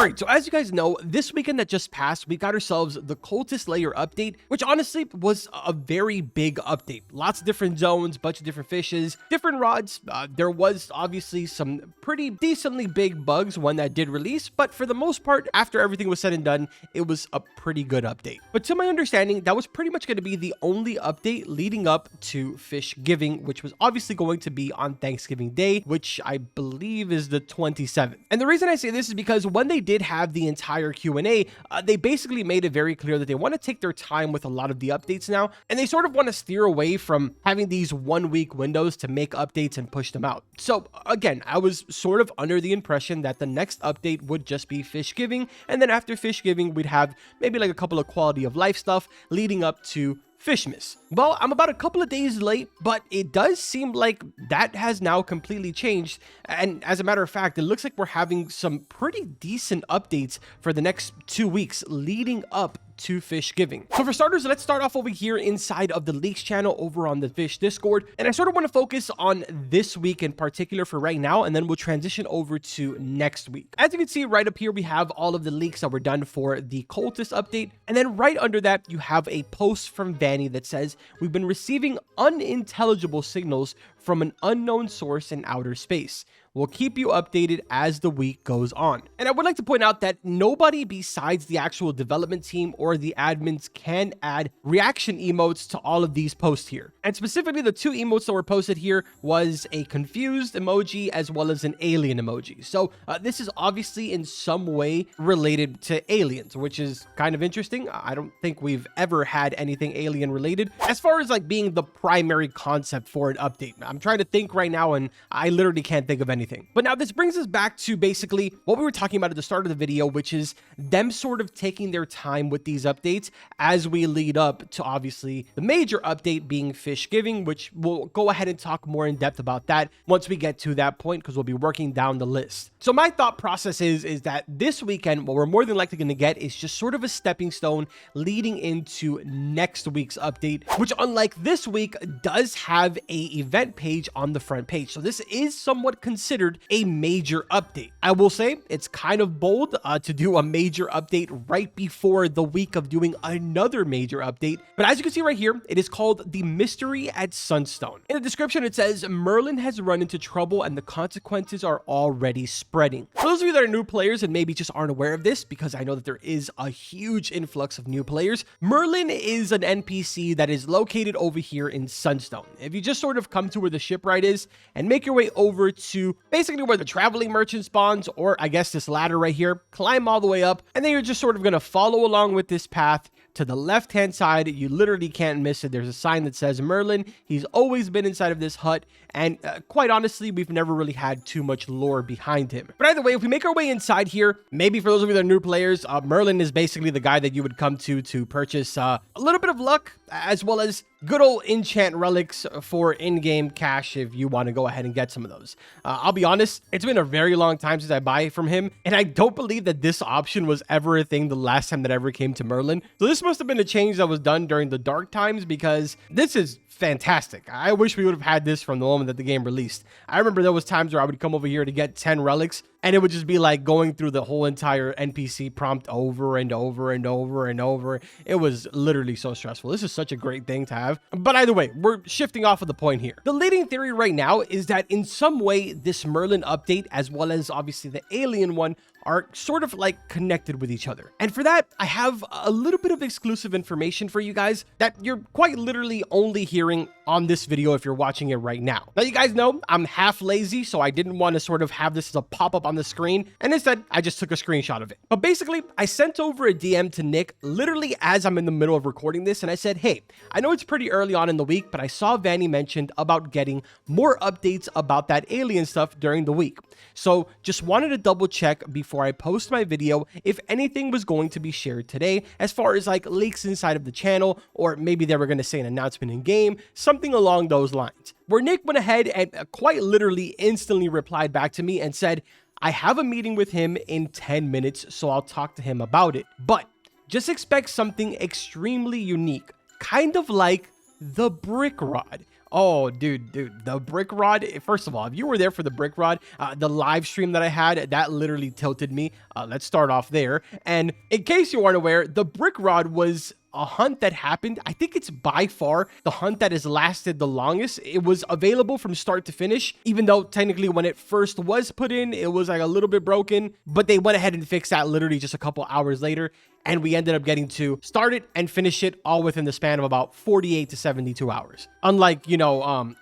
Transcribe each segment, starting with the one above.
All right, so as you guys know, this weekend that just passed, we got ourselves the cultist layer update, which honestly was a very big update. Lots of different zones, bunch of different fishes, different rods. There was obviously some pretty decently big bugs, one that did release, but for the most part, after everything was said and done, it was a pretty good update. But to my understanding, that was pretty much going to be the only update leading up to Fish Giving, which was obviously going to be on Thanksgiving Day, which I believe is the 27th. And the reason I say this is because when they did have the entire Q&A, they basically made it very clear that they want to take their time with a lot of the updates now, and they sort of want to steer away from having these 1 week windows to make updates and push them out. So again, I was sort of under the impression that the next update would just be Fish Giving, and then after Fish Giving, we'd have maybe like a couple of quality of life stuff leading up to Fishmas. Well, I'm about a couple of days late, but it does seem like that has now completely changed. And as a matter of fact, it looks like we're having some pretty decent updates for the next 2 weeks leading up to Fish Giving. So for starters, let's start off over here inside of the leaks channel over on the Fish Discord. And I sort of want to focus on this week in particular for right now, and then we'll transition over to next week. As you can see right up here, we have all of the leaks that were done for the cultist update. And then right under that, you have a post from Vanny that says, "We've been receiving unintelligible signals from an unknown source in outer space. We'll keep you updated as the week goes on." And I would like to point out that nobody besides the actual development team or the admins can add reaction emotes to all of these posts here. And specifically, the 2 emotes that were posted here was a confused emoji as well as an alien emoji. So this is obviously in some way related to aliens, which is kind of interesting. I don't think we've ever had anything alien related as far as like being the primary concept for an update. I'm trying to think right now and I literally can't think of anything. But now this brings us back to basically what we were talking about at the start of the video, which is them sort of taking their time with these updates as we lead up to obviously the major update being Fish Giving, which we'll go ahead and talk more in depth about that once we get to that point, because we'll be working down the list. So my thought process is that this weekend, what we're more than likely going to get is just sort of a stepping stone leading into next week's update, which unlike this week does have a event page on the front page. So this is somewhat considered a major update. I will say it's kind of bold to do a major update right before the week of doing another major update. But as you can see right here, it is called The Mystery at Sunstone. In the description, it says Merlin has run into trouble and the consequences are already spreading. For those of you that are new players and maybe just aren't aware of this, because I know that there is a huge influx of new players, Merlin is an NPC that is located over here in Sunstone. If you just sort of come to where the shipwright is and make your way over to basically where the traveling merchant spawns, or I guess this ladder right here, climb all the way up, and then you're just sort of going to follow along with this path to the left-hand side. You literally can't miss it. There's a sign that says Merlin. He's always been inside of this hut, and quite honestly, we've never really had too much lore behind him. But either way, if we make our way inside here, maybe for those of you that are new players, Merlin is basically the guy that you would come to purchase a little bit of luck, as well as good old enchant relics for in-game cash if you want to go ahead and get some of those. I'll be honest, it's been a very long time since I buy from him, and I don't believe that this option was ever a thing the last time that I ever came to Merlin. So this must have been a change that was done during the dark times, because this is fantastic. I wish we would have had this from the moment that the game released. I remember there was times where I would come over here to get 10 relics, and it would just be like going through the whole entire NPC prompt over and over and over and over. It was literally so stressful. This is such a great thing to have. But either way, we're shifting off of the point here. The leading theory right now is that in some way, this Merlin update, as well as obviously the alien one, are sort of like connected with each other. And for that, I have a little bit of exclusive information for you guys that you're quite literally only hearing on this video if you're watching it right now. Now, you guys know I'm half lazy, so I didn't want to sort of have this as a pop-up on the screen, and instead, I just took a screenshot of it. But basically, I sent over a DM to Nick literally as I'm in the middle of recording this, and I said, hey, I know it's pretty early on in the week, but I saw Vanny mentioned about getting more updates about that alien stuff during the week. So just wanted to double check before I post my video if anything was going to be shared today as far as like leaks inside of the channel, or maybe they were going to say an announcement in game, something along those lines. Where Nick went ahead and quite literally instantly replied back to me and said, I have a meeting with him in 10 minutes, so I'll talk to him about it. But just expect something extremely unique, kind of like the brick rod. Oh, dude, the brick rod. First of all, if you were there for the brick rod, the live stream that I had, that literally tilted me. Let's start off there. And in case you aren't aware, the brick rod was a hunt that happened. I think it's by far the hunt that has lasted the longest. It was available from start to finish, even though technically when it first was put in, it was like a little bit broken, but they went ahead and fixed that literally just a couple hours later. And we ended up getting to start it and finish it all within the span of about 48 to 72 hours. Unlike, the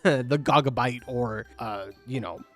Gagabyte or,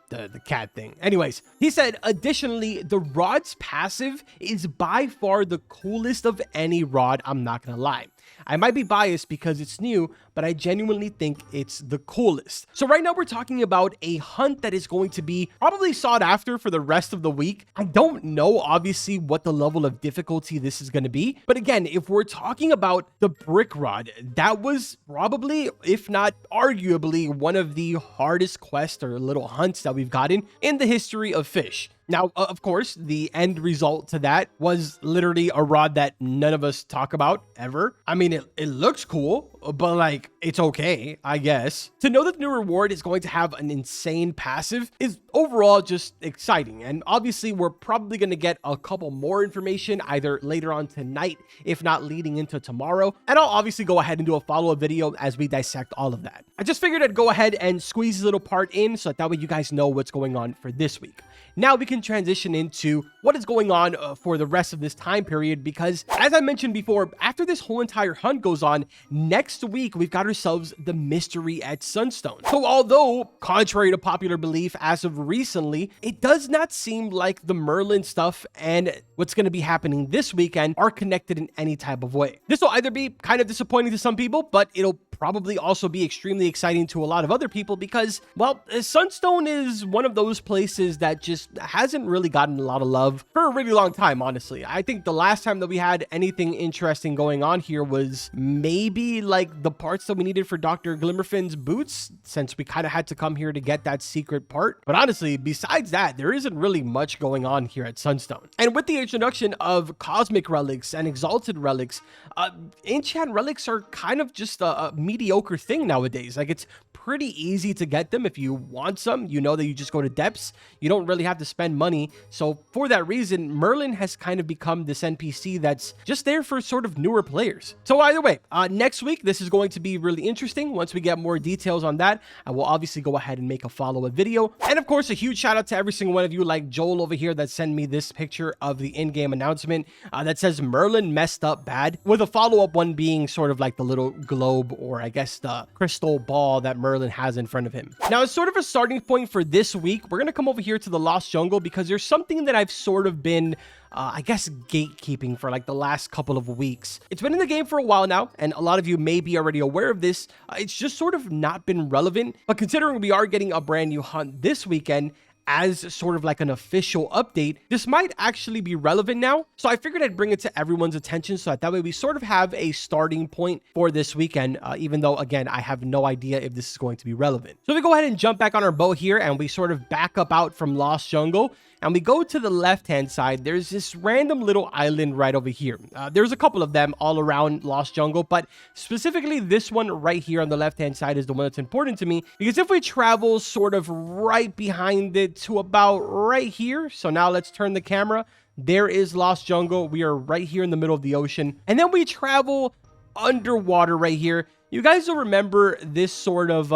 the cat thing. Anyways, he said, additionally, the rod's passive is by far the coolest of any rod. I'm not gonna lie. I might be biased because it's new, but I genuinely think it's the coolest. So right now we're talking about a hunt that is going to be probably sought after for the rest of the week. I don't know, obviously, what the level of difficulty this is going to be. But again, if we're talking about the brick rod, that was probably, if not arguably, one of the hardest quests or little hunts that we've gotten in the history of Fish. Now, of course, the end result to that was literally a rod that none of us talk about ever. I mean, it looks cool, but like, it's okay, I guess. To know that the new reward is going to have an insane passive is overall just exciting. And obviously, we're probably going to get a couple more information either later on tonight, if not leading into tomorrow. And I'll obviously go ahead and do a follow-up video as we dissect all of that. I just figured I'd go ahead and squeeze this little part in so that way you guys know what's going on for this week. Now we can transition into what is going on for the rest of this time period, because as I mentioned before, after this whole entire hunt goes on, next week we've got ourselves the mystery at Sunstone. So although, contrary to popular belief as of recently, it does not seem like the Merlin stuff and what's going to be happening this weekend are connected in any type of way. This will either be kind of disappointing to some people, but it'll probably also be extremely exciting to a lot of other people because, well, Sunstone is one of those places that just hasn't really gotten a lot of love for a really long time, honestly. I think the last time that we had anything interesting going on here was maybe like the parts that we needed for Dr. Glimmerfin's boots, since we kind of had to come here to get that secret part. But honestly, besides that, there isn't really much going on here at Sunstone. And with the introduction of cosmic relics and exalted relics, enchant relics are kind of just a mediocre thing nowadays. Like, it's pretty easy to get them. If you want some, you know that you just go to depths. You don't really have to spend money. So for that reason, Merlin has kind of become this NPC that's just there for sort of newer players. So either way, next week, this is going to be really interesting. Once we get more details on that, I will obviously go ahead and make a follow-up video. And of course, a huge shout out to every single one of you, like Joel over here, that sent me this picture of the in-game announcement that says Merlin messed up bad, with a follow-up one being sort of like the little globe, or I guess the crystal ball that Merlin has in front of him. Now, as sort of a starting point for this week, we're going to come over here to the Lost Jungle because there's something that I've sort of been I guess gatekeeping for like the last couple of weeks. It's been in the game for a while now, and a lot of you may be already aware of this. It's just sort of not been relevant, but considering we are getting a brand new hunt this weekend, as sort of like an official update, this might actually be relevant now. So I figured I'd bring it to everyone's attention so that way we sort of have a starting point for this weekend, even though, again, I have no idea if this is going to be relevant. So we go ahead and jump back on our boat here, and we sort of back up out from Lost Jungle, and we go to the left-hand side. There's this random little island right over here. There's a couple of them all around Lost Jungle, but specifically this one right here on the left-hand side is the one that's important to me, because if we travel sort of right behind it to about right here, so now let's turn the camera, there is Lost Jungle. We are right here in the middle of the ocean, and then we travel underwater right here. You guys will remember this sort of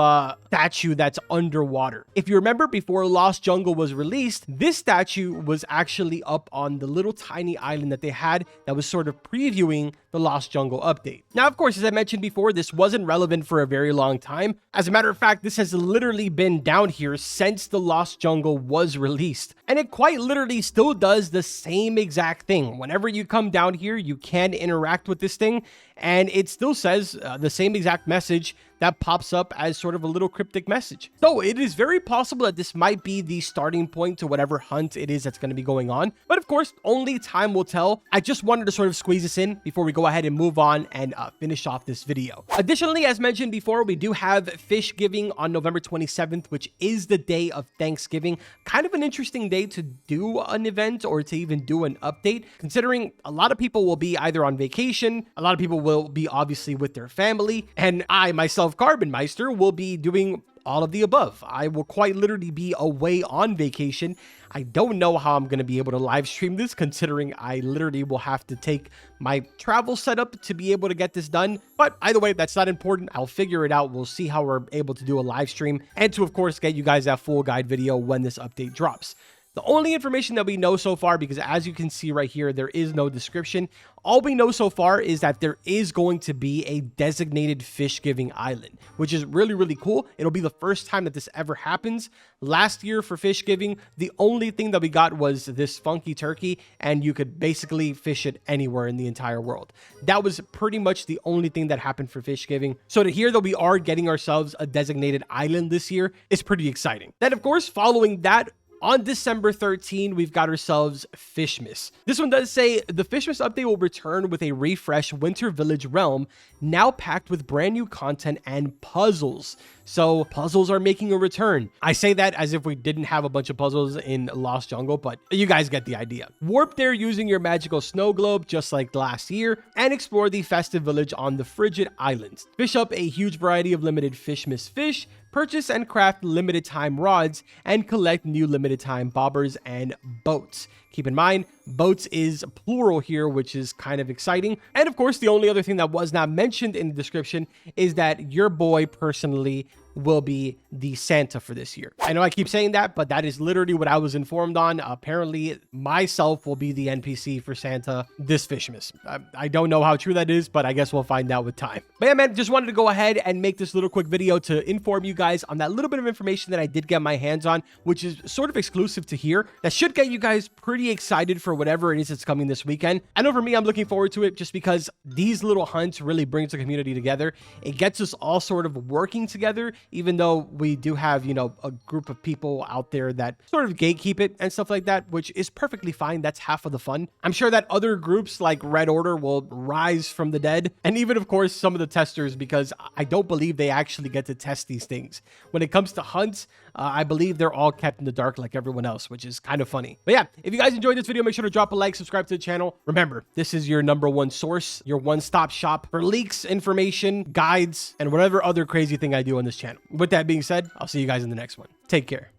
statue that's underwater. If you remember, before Lost Jungle was released, this statue was actually up on the little tiny island that they had that was sort of previewing the Lost Jungle update. Now, of course, as I mentioned before, this wasn't relevant for a very long time. As a matter of fact, this has literally been down here since the Lost Jungle was released. And it quite literally still does the same exact thing. Whenever you come down here, you can interact with this thing, and it still says the same exact message that pops up as sort of a little cryptic message. So it is very possible that this might be the starting point to whatever hunt it is that's going to be going on. But of course, only time will tell. I just wanted to sort of squeeze this in before we go ahead and move on and finish off this video. Additionally, as mentioned before, we do have Fish Giving on November 27th, which is the day of Thanksgiving. Kind of an interesting day to do an event or to even do an update, considering a lot of people will be either on vacation, a lot of people will be obviously with their family, and I myself myself, Carbon Meister, will be doing all of the above. I will quite literally be away on vacation. I don't know how I'm going to be able to live stream this, considering I literally will have to take my travel setup to be able to get this done. But either way, that's not important. I'll figure it out. We'll see how we're able to do a live stream and to, of course, get you guys that full guide video when this update drops. The only information that we know so far, because as you can see right here, there is no description. All we know so far is that there is going to be a designated fish giving island, which is really, really cool. It'll be the first time that this ever happens. Last year for fish giving, the only thing that we got was this funky turkey, and you could basically fish it anywhere in the entire world. That was pretty much the only thing that happened for fish giving. So to hear that we are getting ourselves a designated island this year is pretty exciting. Then, of course, following that, on December 13, we've got ourselves Fishmas. This one does say the Fishmas update will return with a refreshed Winter Village realm, now packed with brand new content and puzzles. So puzzles are making a return. I say that as if we didn't have a bunch of puzzles in Lost Jungle, but you guys get the idea. Warp there using your magical snow globe, just like last year, and explore the festive village on the Frigid Islands. Fish up a huge variety of limited Fishmas fish, purchase and craft limited time rods, and collect new limited time bobbers and boats. Keep in mind, boats is plural here, which is kind of exciting. And of course, the only other thing that was not mentioned in the description is that your boy personally will be the Santa for this year. I know I keep saying that, but that is literally what I was informed on. Apparently, myself will be the NPC for Santa this Fishmas. I don't know how true that is, but I guess we'll find out with time. But yeah, man, just wanted to go ahead and make this little quick video to inform you guys on that little bit of information that I did get my hands on, which is sort of exclusive to here. That should get you guys pretty excited for whatever it is that's coming this weekend. I know for me, I'm looking forward to it just because these little hunts really brings the community together. It gets us all sort of working together, even though we do have, you know, a group of people out there that sort of gatekeep it and stuff like that, which is perfectly fine. That's half of the fun. I'm sure that other groups like Red Order will rise from the dead. And even, of course, some of the testers, because I don't believe they actually get to test these things. When it comes to hunts, I believe they're all kept in the dark like everyone else, which is kind of funny. But yeah, if you guys enjoyed this video, make sure to drop a like, subscribe to the channel. Remember, this is your #1 source, your one-stop shop for leaks, information, guides, and whatever other crazy thing I do on this channel. With that being said, I'll see you guys in the next one. Take care.